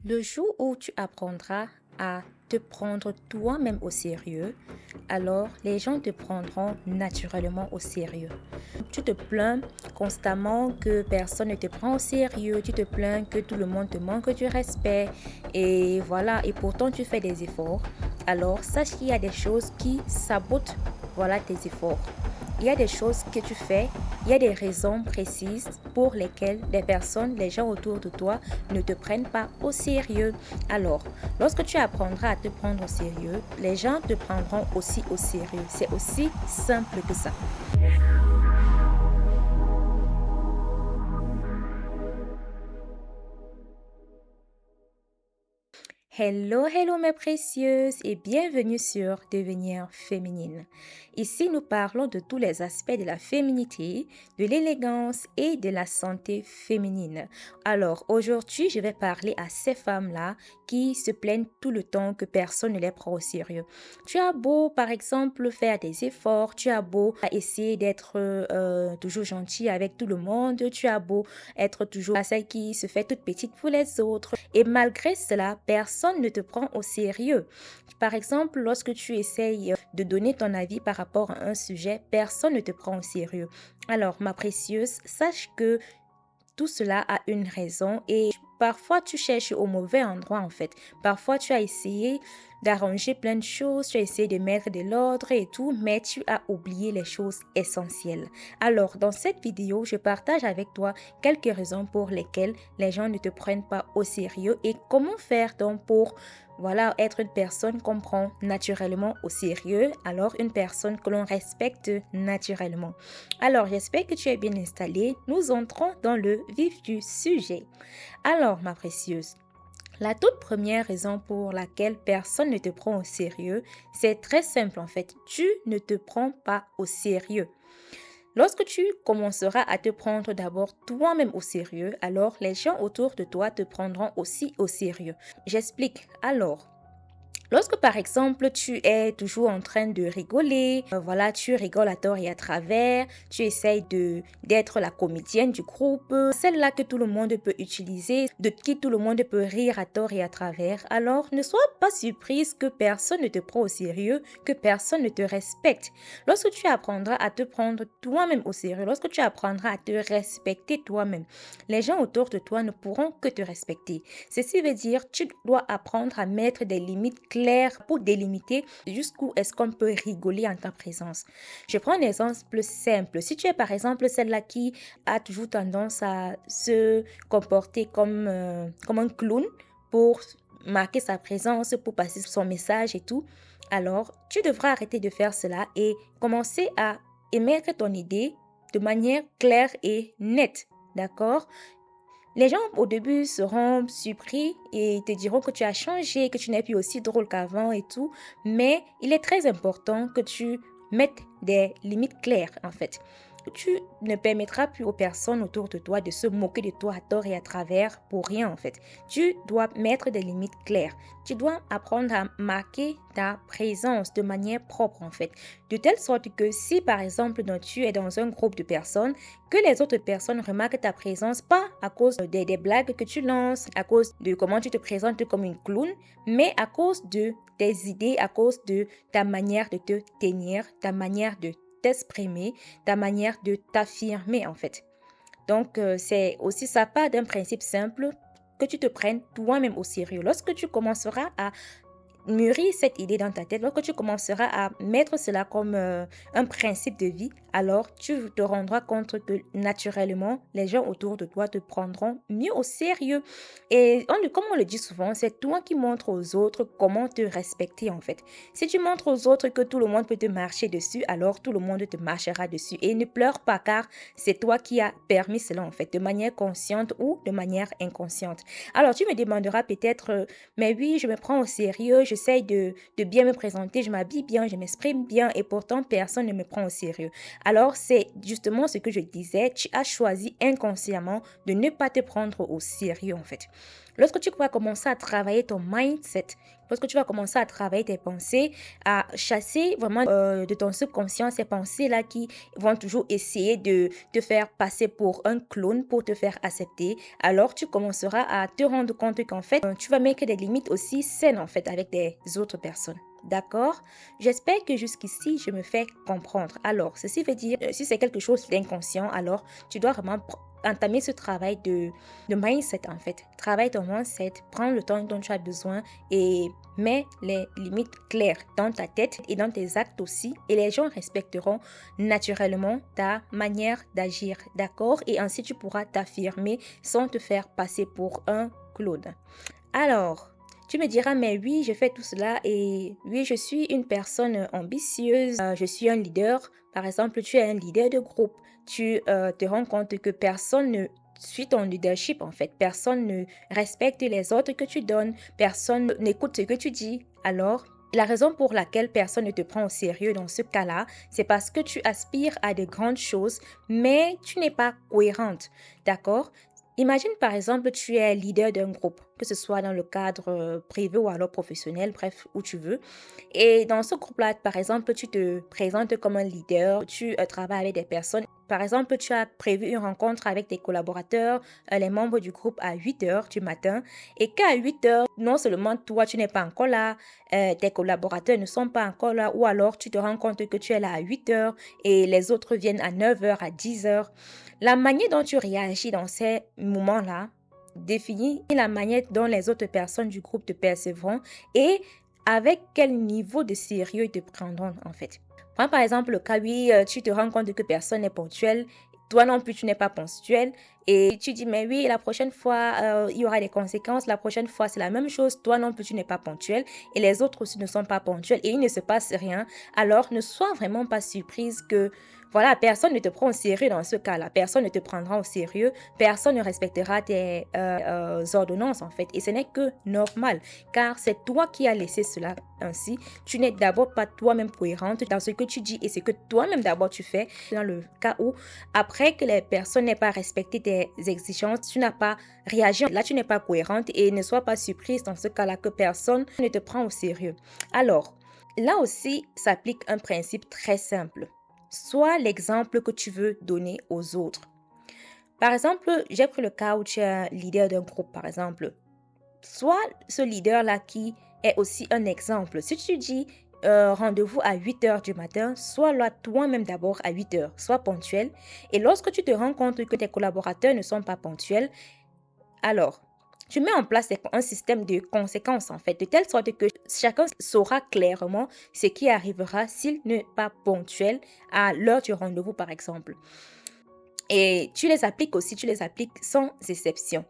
Le jour où tu apprendras à te prendre toi-même au sérieux, alors les gens te prendront naturellement au sérieux. Tu te plains constamment que personne ne te prend au sérieux, tu te plains que tout le monde te manque du respect et voilà, et pourtant tu fais des efforts. Alors sache qu'il y a des choses qui sabotent voilà tes efforts. Il y a des choses que tu fais, il y a des raisons précises pour lesquelles les personnes, les gens autour de toi ne te prennent pas au sérieux. Alors, lorsque tu apprendras à te prendre au sérieux, les gens te prendront aussi au sérieux. C'est aussi simple que ça. Hello, hello mes précieuses et bienvenue sur Devenir féminine. Ici, nous parlons de tous les aspects de la féminité, de l'élégance et de la santé féminine. Alors, aujourd'hui, je vais parler à ces femmes-là qui se plaignent tout le temps que personne ne les prend au sérieux. Tu as beau, par exemple, faire des efforts, tu as beau essayer d'être toujours gentil avec tout le monde, tu as beau être toujours celle qui se fait toute petite pour les autres. Et malgré cela, personne ne te prend au sérieux. Par exemple, lorsque tu essayes de donner ton avis par rapport à un sujet, personne ne te prend au sérieux. Alors, ma précieuse, sache que tout cela a une raison et parfois tu cherches au mauvais endroit en fait. Parfois tu as essayé d'arranger plein de choses, tu as essayé de mettre de l'ordre et tout, mais tu as oublié les choses essentielles. Alors dans cette vidéo, je partage avec toi quelques raisons pour lesquelles les gens ne te prennent pas au sérieux et comment faire donc pour voilà, être une personne qu'on prend naturellement au sérieux, alors une personne que l'on respecte naturellement. Alors, j'espère que tu es bien installée. Nous entrons dans le vif du sujet. Alors, ma précieuse, la toute première raison pour laquelle personne ne te prend au sérieux, c'est très simple en fait. Tu ne te prends pas au sérieux. Lorsque tu commenceras à te prendre d'abord toi-même au sérieux, alors les gens autour de toi te prendront aussi au sérieux. J'explique. Alors, lorsque par exemple tu es toujours en train de rigoler, voilà, tu rigoles à tort et à travers, tu essayes d'être la comédienne du groupe, celle-là que tout le monde peut utiliser, de qui tout le monde peut rire à tort et à travers, alors ne sois pas surprise que personne ne te prend au sérieux, que personne ne te respecte. Lorsque tu apprendras à te prendre toi-même au sérieux, lorsque tu apprendras à te respecter toi-même, les gens autour de toi ne pourront que te respecter. Ceci veut dire tu dois apprendre à mettre des limites claires pour délimiter jusqu'où est-ce qu'on peut rigoler en ta présence. Je prends un exemple simple. Si tu es par exemple celle-là qui a toujours tendance à se comporter comme un clown pour marquer sa présence, pour passer son message et tout, alors tu devras arrêter de faire cela et commencer à émettre ton idée de manière claire et nette. D'accord? Les gens au début seront surpris et te diront que tu as changé, que tu n'es plus aussi drôle qu'avant et tout. Mais il est très important que tu mettes des limites claires en fait. Tu ne permettras plus aux personnes autour de toi de se moquer de toi à tort et à travers pour rien en fait. Tu dois mettre des limites claires. Tu dois apprendre à marquer ta présence de manière propre en fait. De telle sorte que si par exemple tu es dans un groupe de personnes, que les autres personnes remarquent ta présence pas à cause des blagues que tu lances, à cause de comment tu te présentes comme une clown, mais à cause de tes idées, à cause de ta manière de te tenir, ta manière de t'exprimer, ta manière de t'affirmer en fait. Donc, c'est aussi ça part d'un principe simple que tu te prennes toi-même au sérieux. Lorsque tu commenceras à mûrir cette idée dans ta tête, lorsque tu commenceras à mettre cela comme un principe de vie, alors tu te rendras compte que naturellement, les gens autour de toi te prendront mieux au sérieux. Et comme on le dit souvent, c'est toi qui montres aux autres comment te respecter en fait. Si tu montres aux autres que tout le monde peut te marcher dessus, alors tout le monde te marchera dessus. Et ne pleure pas car c'est toi qui as permis cela en fait, de manière consciente ou de manière inconsciente. Alors tu me demanderas peut-être, mais oui, je me prends au sérieux, j'essaye de bien me présenter, je m'habille bien, je m'exprime bien et pourtant personne ne me prend au sérieux. Alors c'est justement ce que je disais, tu as choisi inconsciemment de ne pas te prendre au sérieux en fait. Lorsque tu vas commencer à travailler ton mindset, lorsque tu vas commencer à travailler tes pensées, à chasser vraiment de ton subconscient ces pensées-là qui vont toujours essayer de te faire passer pour un clone, pour te faire accepter, alors tu commenceras à te rendre compte qu'en fait, tu vas mettre des limites aussi saines en fait avec des autres personnes. D'accord? J'espère que jusqu'ici, je me fais comprendre. Alors, ceci veut dire, si c'est quelque chose d'inconscient, alors tu dois vraiment entamer ce travail de mindset en fait. Travaille ton mindset, prends le temps dont tu as besoin et mets les limites claires dans ta tête et dans tes actes aussi. Et les gens respecteront naturellement ta manière d'agir, d'accord? Et ainsi tu pourras t'affirmer sans te faire passer pour un clone. Alors, tu me diras, mais oui, je fais tout cela et oui, je suis une personne ambitieuse, je suis un leader. Par exemple, tu es un leader de groupe. Tu te rends compte que personne ne suit ton leadership en fait. Personne ne respecte les ordres que tu donnes. Personne n'écoute ce que tu dis. Alors, la raison pour laquelle personne ne te prend au sérieux dans ce cas-là, c'est parce que tu aspires à de grandes choses, mais tu n'es pas cohérente. D'accord? Imagine par exemple, tu es leader d'un groupe, que ce soit dans le cadre privé ou alors professionnel, bref, où tu veux. Et dans ce groupe-là, par exemple, tu te présentes comme un leader, tu travailles avec des personnes. Par exemple, tu as prévu une rencontre avec tes collaborateurs, les membres du groupe à 8 heures du matin. Et qu'à 8 heures, non seulement toi, tu n'es pas encore là, tes collaborateurs ne sont pas encore là, ou alors tu te rends compte que tu es là à 8 heures et les autres viennent à 9 heures, à 10 heures. La manière dont tu réagis dans ces moments-là définit la manière dont les autres personnes du groupe te percevront et avec quel niveau de sérieux ils te prendront en fait. Prends par exemple le cas, oui, tu te rends compte que personne n'est ponctuel, toi non plus tu n'es pas ponctuel et tu dis mais oui, la prochaine fois il y aura des conséquences, la prochaine fois c'est la même chose, toi non plus tu n'es pas ponctuel et les autres aussi ne sont pas ponctuels et il ne se passe rien, alors ne sois vraiment pas surprise que voilà, personne ne te prend au sérieux dans ce cas-là. Personne ne te prendra au sérieux. Personne ne respectera tes ordonnances, en fait. Et ce n'est que normal, car c'est toi qui as laissé cela ainsi. Tu n'es d'abord pas toi-même cohérente dans ce que tu dis et ce que toi-même d'abord tu fais. Dans le cas où, après que les personnes n'aient pas respecté tes exigences, tu n'as pas réagi. Là, tu n'es pas cohérente et ne sois pas surprise dans ce cas-là que personne ne te prend au sérieux. Alors, là aussi, s'applique un principe très simple. Sois l'exemple que tu veux donner aux autres. Par exemple, j'ai pris le cas où tu es un leader d'un groupe, par exemple. Sois ce leader-là qui est aussi un exemple. Si tu dis rendez-vous à 8 heures du matin, sois là toi-même d'abord à 8 heures. Sois ponctuel. Et lorsque tu te rends compte que tes collaborateurs ne sont pas ponctuels, alors, tu mets en place un système de conséquences en fait, de telle sorte que chacun saura clairement ce qui arrivera s'il n'est pas ponctuel à l'heure du rendez-vous par exemple. Et tu les appliques sans exception.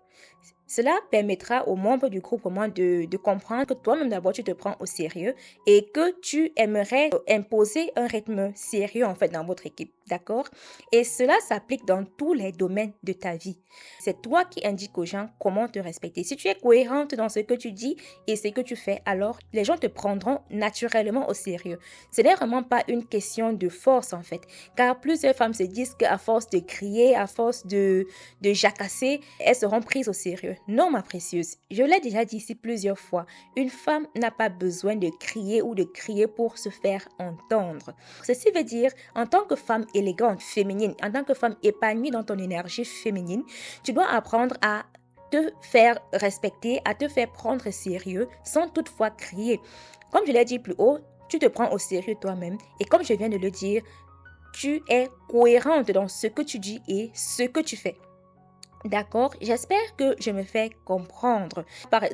Cela permettra aux membres du groupe vraiment de comprendre que toi-même d'abord tu te prends au sérieux et que tu aimerais imposer un rythme sérieux en fait dans votre équipe, d'accord? Et cela s'applique dans tous les domaines de ta vie. C'est toi qui indiques aux gens comment te respecter. Si tu es cohérente dans ce que tu dis et ce que tu fais, alors les gens te prendront naturellement au sérieux. Ce n'est vraiment pas une question de force en fait, car plusieurs femmes se disent qu'à force de crier, à force de jacasser, elles seront prises au sérieux. Non, ma précieuse, je l'ai déjà dit ici plusieurs fois, une femme n'a pas besoin de crier ou de crier pour se faire entendre. Ceci veut dire, en tant que femme élégante, féminine, en tant que femme épanouie dans ton énergie féminine, tu dois apprendre à te faire respecter, à te faire prendre sérieux sans toutefois crier. Comme je l'ai dit plus haut, tu te prends au sérieux toi-même et comme je viens de le dire, tu es cohérente dans ce que tu dis et ce que tu fais. D'accord, j'espère que je me fais comprendre.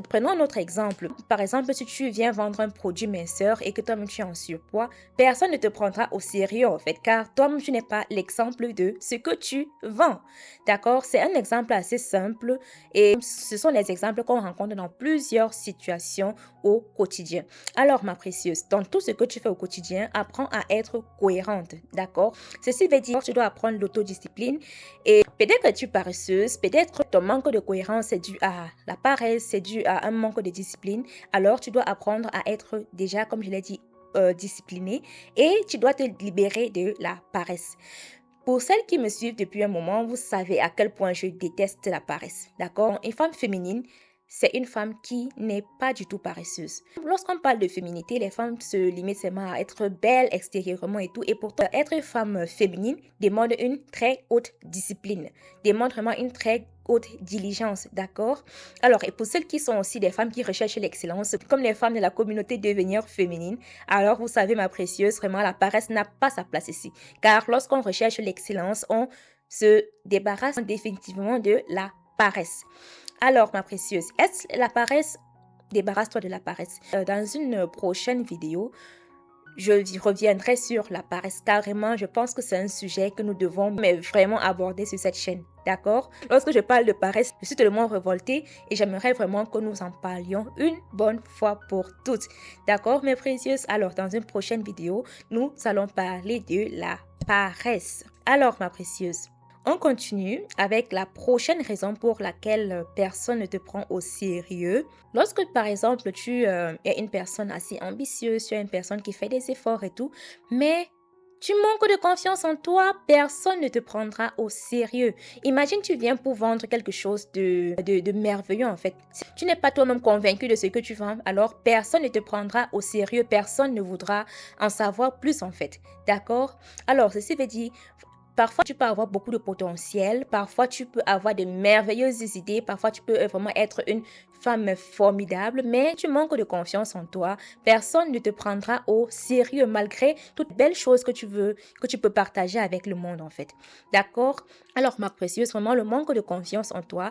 Prenons un autre exemple. Par exemple, si tu viens vendre un produit minceur et que toi-même tu es en surpoids, personne ne te prendra au sérieux en fait, car toi-même tu n'es pas l'exemple de ce que tu vends. D'accord, c'est un exemple assez simple et ce sont les exemples qu'on rencontre dans plusieurs situations au quotidien. Alors, ma précieuse, dans tout ce que tu fais au quotidien, apprends à être cohérente. D'accord, ceci veut dire que tu dois apprendre l'autodiscipline et peut-être que tu es paresseuse, peut-être ton manque de cohérence est dû à la paresse, c'est dû à un manque de discipline. Alors, tu dois apprendre à être déjà, comme je l'ai dit, discipliné et tu dois te libérer de la paresse. Pour celles qui me suivent depuis un moment, vous savez à quel point je déteste la paresse. D'accord? Une femme féminine c'est une femme qui n'est pas du tout paresseuse. Lorsqu'on parle de féminité, les femmes se limitent seulement à être belles extérieurement et tout. Et pourtant, être une femme féminine demande une très haute discipline, demande vraiment une très haute diligence, d'accord? Alors, et pour celles qui sont aussi des femmes qui recherchent l'excellence, comme les femmes de la communauté devenir féminine, alors vous savez, ma précieuse, vraiment, la paresse n'a pas sa place ici. Car lorsqu'on recherche l'excellence, on se débarrasse définitivement de la paresse. Alors, ma précieuse, est-ce la paresse? Débarrasse-toi de la paresse. Dans une prochaine vidéo, je reviendrai sur la paresse. Carrément, je pense que c'est un sujet que nous devons vraiment aborder sur cette chaîne. D'accord? Lorsque je parle de paresse, je suis tellement révoltée et j'aimerais vraiment que nous en parlions une bonne fois pour toutes. D'accord, mes précieuses? Alors, dans une prochaine vidéo, nous allons parler de la paresse. Alors, ma précieuse, on continue avec la prochaine raison pour laquelle personne ne te prend au sérieux. Lorsque, par exemple, tu es une personne assez ambitieuse, tu es une personne qui fait des efforts et tout, mais tu manques de confiance en toi, personne ne te prendra au sérieux. Imagine, tu viens pour vendre quelque chose de merveilleux en fait. Si tu n'es pas toi-même convaincu de ce que tu vends, alors personne ne te prendra au sérieux, personne ne voudra en savoir plus en fait. D'accord? Alors, ceci veut dire... Parfois, tu peux avoir beaucoup de potentiel. Parfois, tu peux avoir de merveilleuses idées. Parfois, tu peux vraiment être une femme formidable, mais tu manques de confiance en toi. Personne ne te prendra au sérieux malgré toutes les belles choses que tu veux, que tu peux partager avec le monde en fait. D'accord? Alors, ma précieuse, vraiment, le manque de confiance en toi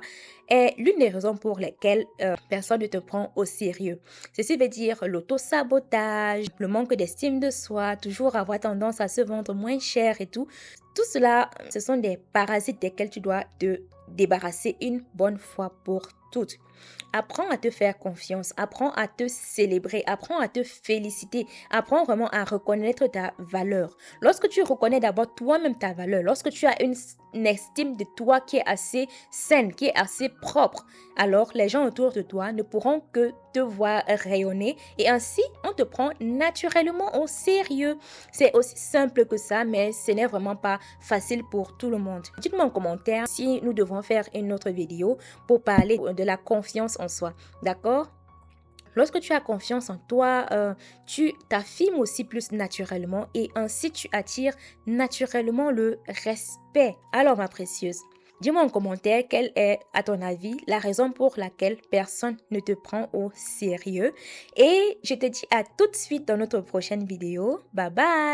est l'une des raisons pour lesquelles personne ne te prend au sérieux. Ceci veut dire l'auto-sabotage, le manque d'estime de soi, toujours avoir tendance à se vendre moins cher et tout. Tout cela, ce sont des parasites desquels tu dois te débarrasser une bonne fois pour toutes. Apprends à te faire confiance, apprends à te célébrer, apprends à te féliciter, apprends vraiment à reconnaître ta valeur. Lorsque tu reconnais d'abord toi-même ta valeur, lorsque tu as une estime de toi qui est assez saine, qui est assez propre, alors les gens autour de toi ne pourront que te voir rayonner et ainsi on te prend naturellement au sérieux. C'est aussi simple que ça, mais ce n'est vraiment pas facile pour tout le monde. Dites-moi en commentaire si nous devons faire une autre vidéo pour parler de la confiance en soi, d'accord? Lorsque tu as confiance en toi, tu t'affirmes aussi plus naturellement et ainsi tu attires naturellement le respect. Alors ma précieuse, dis-moi en commentaire quelle est, à ton avis, la raison pour laquelle personne ne te prend au sérieux. Et je te dis à tout de suite dans notre prochaine vidéo. Bye bye!